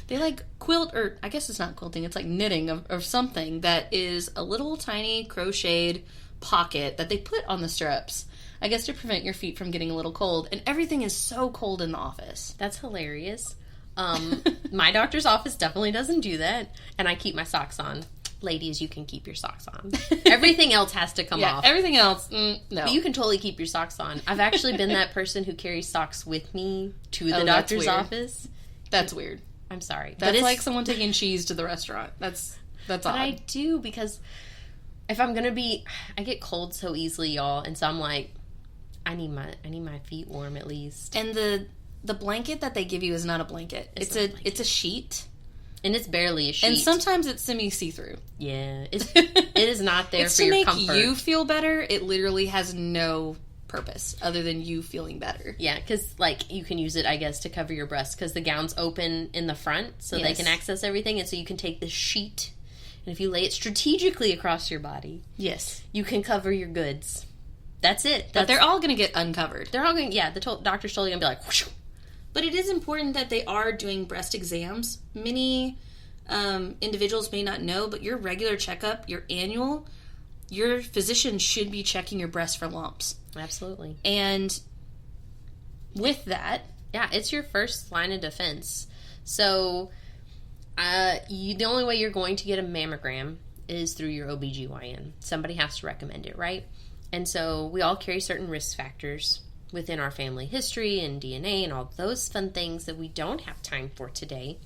They like quilt, or I guess it's not quilting, it's like knitting of something that is a little tiny crocheted pocket that they put on the stirrups. I guess to prevent your feet from getting a little cold. And everything is so cold in the office. That's hilarious. My doctor's office definitely doesn't do that. And I keep my socks on. Ladies, you can keep your socks on. Everything else has to come off. Everything else, no. But you can totally keep your socks on. I've actually been that person who carries socks with me to the doctor's office. That's weird. I'm sorry. That's like someone taking cheese to the restaurant. That's odd. But I do, because if I'm going to I get cold so easily, y'all. And so I'm like, I need my feet warm at least. And the blanket that they give you is not a blanket. It's a sheet. And it's barely a sheet. And sometimes it's semi-see-through. Yeah. It is not there for your comfort. To make you feel better. It literally has no purpose other than you feeling better. Yeah, because, like, you can use it, I guess, to cover your breasts, because the gown's open in the front, so they can access everything, and so you can take this sheet, and if you lay it strategically across your body, yes, you can cover your goods. That's it. But they're all going to get uncovered. They're all going to, the doctor's totally going to be like, whoosh. But it is important that they are doing breast exams. Many individuals may not know, but your regular checkup, your annual, your physician should be checking your breast for lumps. Absolutely. And with that... Yeah, it's your first line of defense. So, the only way you're going to get a mammogram is through your OBGYN. Somebody has to recommend it, right? And so we all carry certain risk factors within our family history and DNA and all those fun things that we don't have time for today.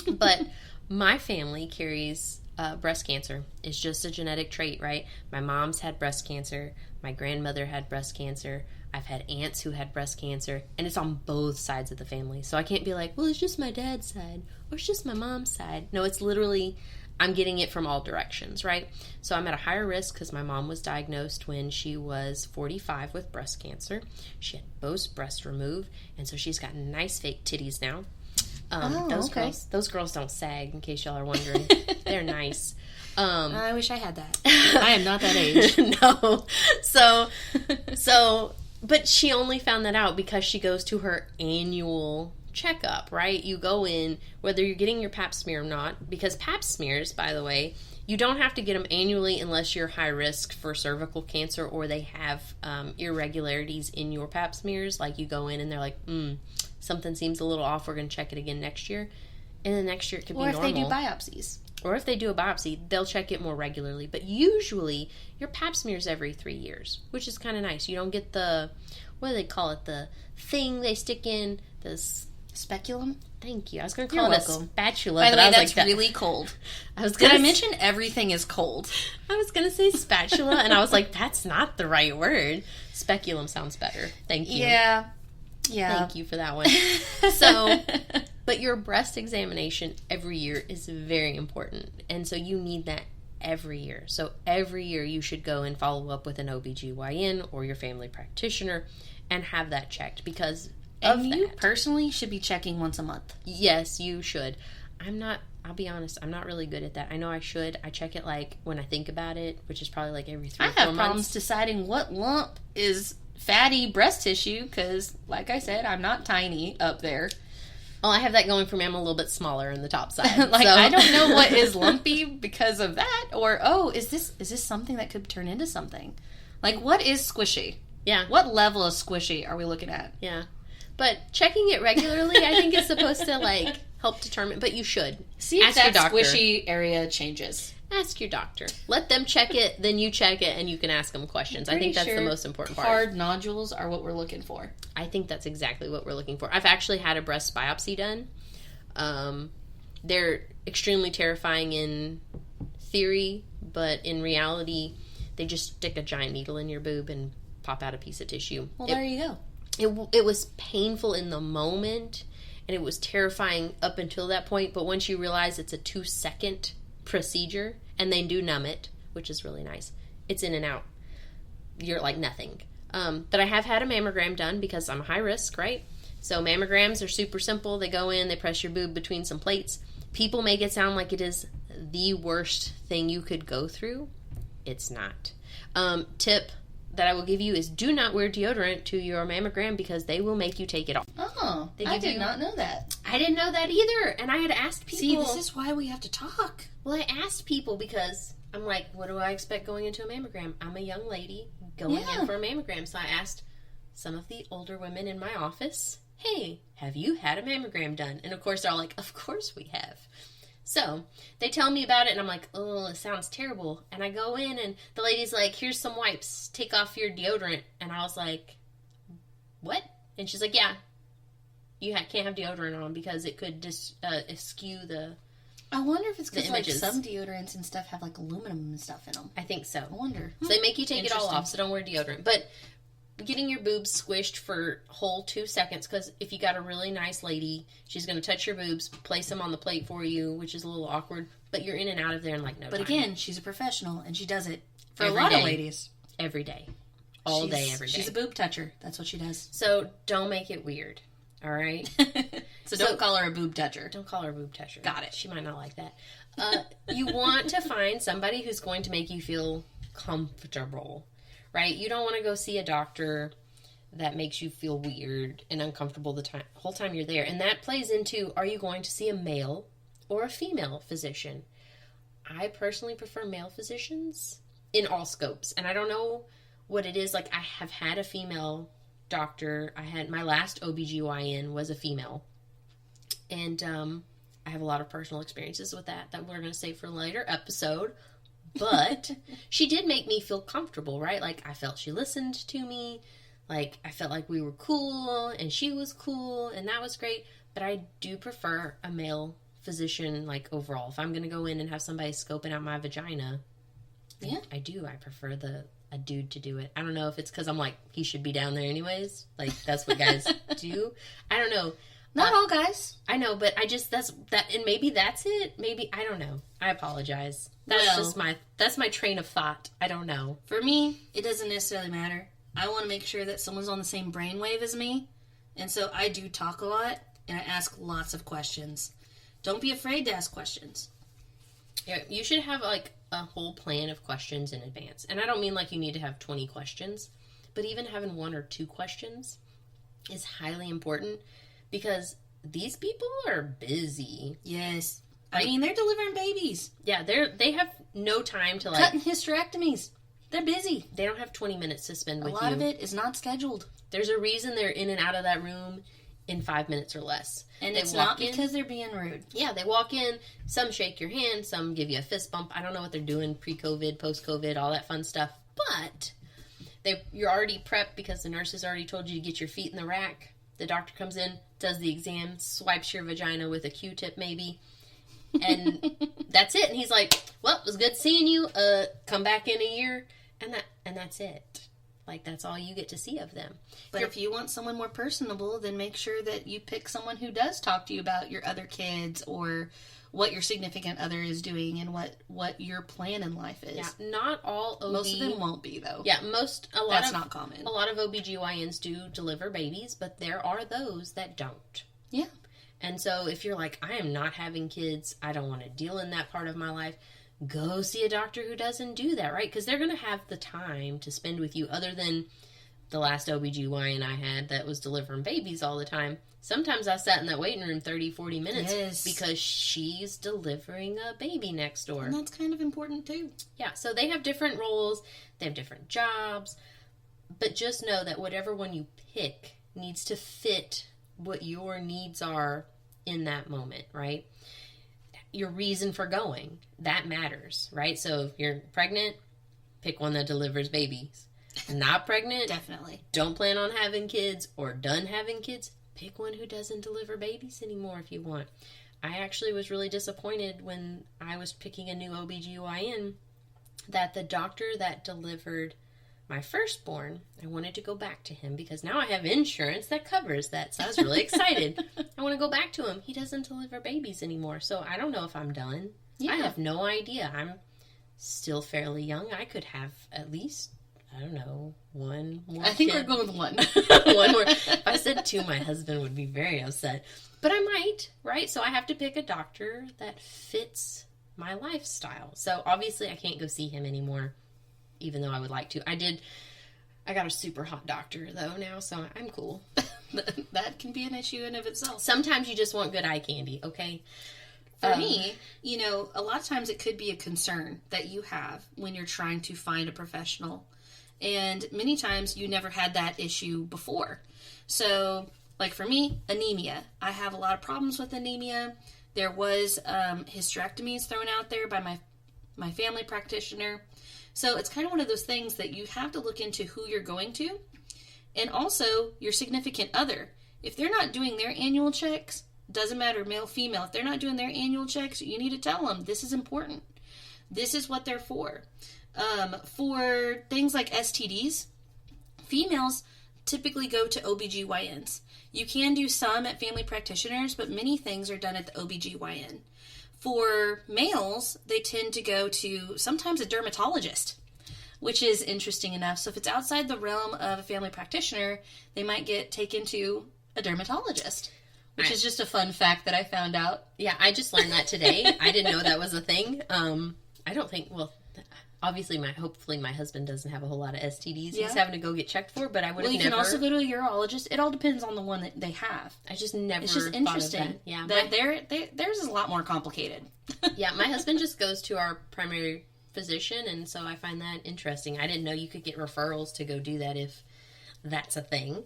But my family carries breast cancer. It's just a genetic trait, right? My mom's had breast cancer. My grandmother had breast cancer. I've had aunts who had breast cancer. And it's on both sides of the family. So I can't be like, well, it's just my dad's side or it's just my mom's side. No, it's literally... I'm getting it from all directions, right? So I'm at a higher risk because my mom was diagnosed when she was 45 with breast cancer. She had both breasts removed, and so she's got nice fake titties now. Those girls don't sag, in case y'all are wondering. They're nice. I wish I had that. I am not that age. No. But she only found that out because she goes to her annual checkup, right? You go in, whether you're getting your pap smear or not, because pap smears, by the way, you don't have to get them annually unless you're high risk for cervical cancer or they have irregularities in your pap smears. Like you go in and they're like, something seems a little off, we're going to check it again next year. And then next year it could be normal. Or if they do biopsies. Or if they do a biopsy, they'll check it more regularly. But usually, your pap smear's every 3 years, which is kind of nice. You don't get the, what do they call it, the thing they stick in, this... Speculum? Thank you. I was going to call it a spatula. By the way, that's really cold. Did I mention everything is cold? I was going to say spatula, and I was like, that's not the right word. Speculum sounds better. Thank you. Yeah. Thank you for that one. So, but your breast examination every year is very important, and so you need that every year. So every year you should go and follow up with an OBGYN or your family practitioner and have that checked because... And you personally should be checking once a month. Yes, you should. I'll be honest, I'm not really good at that. I know I should. I check it like when I think about it, which is probably like every 3 or 4 months. I have problems deciding what lump is fatty breast tissue because, like I said, I'm not tiny up there. Well, I have that going for me. I'm a little bit smaller in the top side. I don't know what is lumpy because of that, or, is this something that could turn into something? Like, what is squishy? Yeah. What level of squishy are we looking at? Yeah. But checking it regularly, I think, is supposed to, like, help determine. But you should. See if that squishy area changes. Ask your doctor. Let them check it, then you check it, and you can ask them questions. I think that's the most important part. Hard nodules are what we're looking for. I think that's exactly what we're looking for. I've actually had a breast biopsy done. They're extremely terrifying in theory, but in reality, they just stick a giant needle in your boob and pop out a piece of tissue. Well, there you go. It was painful in the moment, and it was terrifying up until that point, but once you realize it's a 2-second procedure, and they do numb it, which is really nice, it's in and out. You're like nothing. But I have had a mammogram done because I'm high risk, right? So mammograms are super simple. They go in, they press your boob between some plates. People make it sound like it is the worst thing you could go through. It's not. Tip that I will give you is do not wear deodorant to your mammogram because they will make you take it off. Oh. Oh, I did not know that. I didn't know that either. And I had asked people. See, this is why we have to talk. Well, I asked people because I'm like, what do I expect going into a mammogram? I'm a young lady going in for a mammogram. So I asked some of the older women in my office, hey, have you had a mammogram done? And of course, they're all like, of course we have. So they tell me about it, and I'm like, oh, it sounds terrible. And I go in, and the lady's like, here's some wipes. Take off your deodorant. And I was like, what? And she's like, yeah, you can't have deodorant on because it could skew the I wonder if it's because like images. some deodorants and stuff have like aluminum and stuff in them. I think so. I wonder. So they make you take it all off, so don't wear deodorant. But getting your boobs squished for whole 2 seconds, because if you got a really nice lady, she's going to touch your boobs, place them on the plate for you, which is a little awkward, but you're in and out of there in like no time. But again, she's a professional, and she does it for Every a lot day. of ladies. Every day. All day, every day. She's a boob toucher. That's what she does. So don't make it weird, all right? So don't call her a boob toucher. Don't call her a boob toucher. Got it. She might not like that. You want to find somebody who's going to make you feel comfortable, right? You don't want to go see a doctor that makes you feel weird and uncomfortable the whole time you're there. And that plays into, are you going to see a male or a female physician? I personally prefer male physicians in all scopes. And I don't know what it is. Like, I have had a female doctor. My last OBGYN was a female. And I have a lot of personal experiences with that we're going to save for a later episode. But she did make me feel comfortable, right? Like, I felt she listened to me. Like, I felt like we were cool, and she was cool, and that was great. But I do prefer a male physician, like, overall. If I'm going to go in and have somebody scoping out my vagina, yeah, I do. I prefer a dude to do it. I don't know if it's because I'm like, he should be down there anyways. Like, that's what guys do. I don't know. Not all guys. I know, but and maybe that's it. Maybe, I don't know. I apologize. That's my train of thought. I don't know. For me, it doesn't necessarily matter. I want to make sure that someone's on the same brainwave as me. And so I do talk a lot, and I ask lots of questions. Don't be afraid to ask questions. Yeah, you should have, like, a whole plan of questions in advance. And I don't mean, like, you need to have 20 questions. But even having 1 or 2 questions is highly important because these people are busy. Yes. I mean, they're delivering babies. Yeah, they have no time to, like... Cutting hysterectomies. They're busy. They don't have 20 minutes to spend with you. A lot of it is not scheduled. There's a reason they're in and out of that room in 5 minutes or less. And it's not because they're being rude. Yeah, they walk in, some shake your hand, some give you a fist bump. I don't know what they're doing pre-COVID, post-COVID, all that fun stuff. But you're already prepped because the nurse has already told you to get your feet in the rack. The doctor comes in, does the exam, swipes your vagina with a Q-tip maybe. And that's it. And he's like, well, it was good seeing you. Come back in a year. And that's it. Like, that's all you get to see of them. But if you want someone more personable, then make sure that you pick someone who does talk to you about your other kids or what your significant other is doing and what your plan in life is. Yeah, not all OB... Most of them won't be, though. Yeah, that's not common. A lot of OBGYNs do deliver babies, but there are those that don't. Yeah. And so if you're like, I am not having kids, I don't want to deal in that part of my life, go see a doctor who doesn't do that, right? Because they're going to have the time to spend with you other than the last OBGYN I had that was delivering babies all the time. Sometimes I sat in that waiting room 30, 40 minutes because she's delivering a baby next door. And that's kind of important too. Yeah, so they have different roles, they have different jobs, but just know that whatever one you pick needs to fit what your needs are in that moment, right? Your reason for going, that matters, right? So if you're pregnant, pick one that delivers babies. Not pregnant, definitely. Don't plan on having kids or done having kids, pick one who doesn't deliver babies anymore if you want. I actually was really disappointed when I was picking a new OBGYN that the doctor that delivered my firstborn, I wanted to go back to him because now I have insurance that covers that. So I was really excited. I want to go back to him. He doesn't deliver babies anymore. So I don't know if I'm done. Yeah. I have no idea. I'm still fairly young. I could have at least, I don't know, one more I think kid. we're going with one. One more. If I said 2, my husband would be very upset. But I might, right? So I have to pick a doctor that fits my lifestyle. So obviously I can't go see him anymore, even though I would like to. I got a super hot doctor, though, now, so I'm cool. That can be an issue in of itself. Sometimes you just want good eye candy, okay? For me, a lot of times it could be a concern that you have when you're trying to find a professional. And many times you never had that issue before. So, like for me, anemia. I have a lot of problems with anemia. There was hysterectomies thrown out there by my family practitioner. So it's kind of one of those things that you have to look into who you're going to. And also your significant other. If they're not doing their annual checks, doesn't matter male, female, if they're not doing their annual checks, you need to tell them this is important. This is what they're for. For things like STDs, females typically go to OBGYNs. You can do some at family practitioners, but many things are done at the OBGYN. For males, they tend to go to sometimes a dermatologist, which is interesting enough. So if it's outside the realm of a family practitioner, they might get taken to a dermatologist, which is just a fun fact that I found out. Yeah, I just learned that today. I didn't know that was a thing. I don't think, obviously hopefully my husband doesn't have a whole lot of STDs he's having to go get checked for, but I would have never. You can also go to a urologist. It all depends on the one that they have. I just never It's just thought interesting. of that. Yeah, that theirs is a lot more complicated. Yeah, my husband just goes to our primary physician, and so I find that interesting. I didn't know you could get referrals to go do that if that's a thing.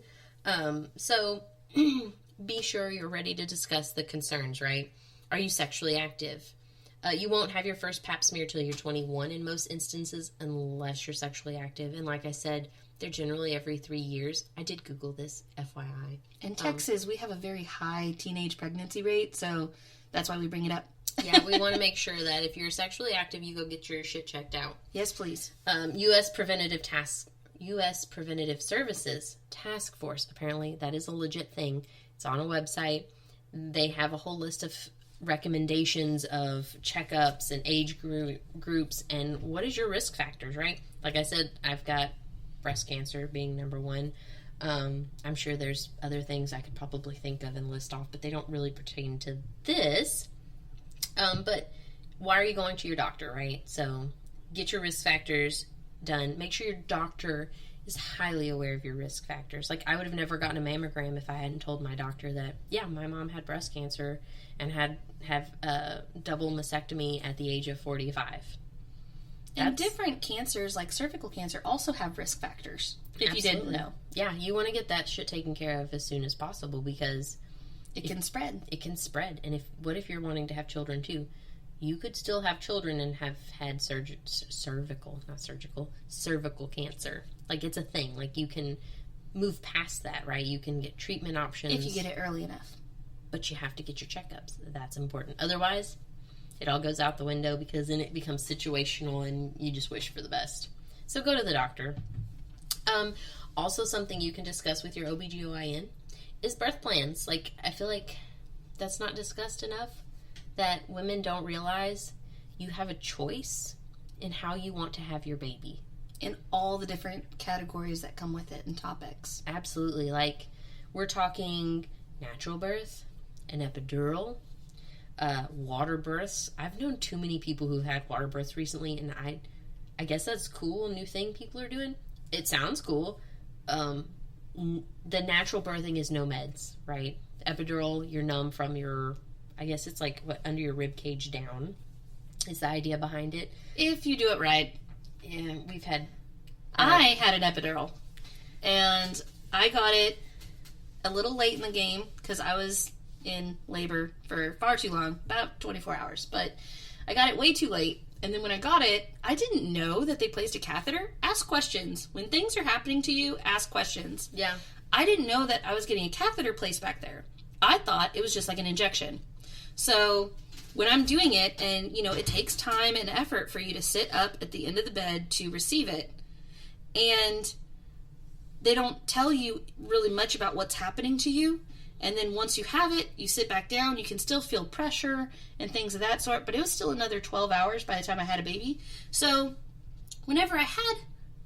So be sure you're ready to discuss the concerns, right? Are you sexually active? You won't have your first pap smear till you're 21 in most instances unless you're sexually active. And like I said, they're generally every 3 years. I did Google this, FYI. In Texas, we have a very high teenage pregnancy rate, so that's why we bring it up. Yeah, we want to make sure that if you're sexually active, you go get your shit checked out. Yes, please. U.S. Preventative Services Task Force, apparently, that is a legit thing. It's on a website. They have a whole list of recommendations of checkups and age groups and what is your risk factors, right? Like I said, I've got breast cancer being number one. I'm sure there's other things I could probably think of and list off, but they don't really pertain to this. But why are you going to your doctor, right? So get your risk factors done. Make sure your doctor is highly aware of your risk factors. Like, I would have never gotten a mammogram if I hadn't told my doctor that, yeah, my mom had breast cancer and have a double mastectomy at the age of 45. And different cancers, like cervical cancer, also have risk factors, if you didn't know. Yeah, you want to get that shit taken care of as soon as possible because it can spread. It can spread. And what if you're wanting to have children too? You could still have children and have had cervical cancer. Like, it's a thing. Like, you can move past that, right? You can get treatment options. If you get it early enough. But you have to get your checkups. That's important. Otherwise, it all goes out the window because then it becomes situational and you just wish for the best. So go to the doctor. Also, something you can discuss with your OBGYN is birth plans. Like, I feel like that's not discussed enough. That women don't realize you have a choice in how you want to have your baby. In all the different categories that come with it and topics. Absolutely. Like, we're talking natural birth, an epidural, water births. I've known too many people who've had water births recently, and I guess that's cool, a new thing people are doing. It sounds cool. The natural birthing is no meds, right? Epidural, you're numb from your... I guess it's like under your rib cage down is the idea behind it. If you do it right. Yeah, we've had... I had an epidural. And I got it a little late in the game because I was in labor for far too long, about 24 hours. But I got it way too late. And then when I got it, I didn't know that they placed a catheter. Ask questions. When things are happening to you, ask questions. Yeah. I didn't know that I was getting a catheter placed back there. I thought it was just like an injection. So when I'm doing it, and, it takes time and effort for you to sit up at the end of the bed to receive it, and they don't tell you really much about what's happening to you, and then once you have it, you sit back down, you can still feel pressure and things of that sort, but it was still another 12 hours by the time I had a baby. So whenever I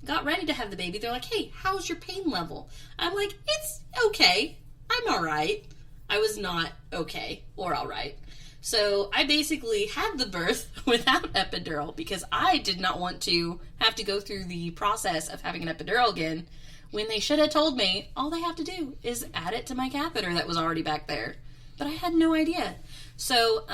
got ready to have the baby, they're like, hey, how's your pain level? I'm like, it's okay. I'm all right. I was not okay or all right. So I basically had the birth without epidural because I did not want to have to go through the process of having an epidural again when they should have told me all they have to do is add it to my catheter that was already back there. But I had no idea. So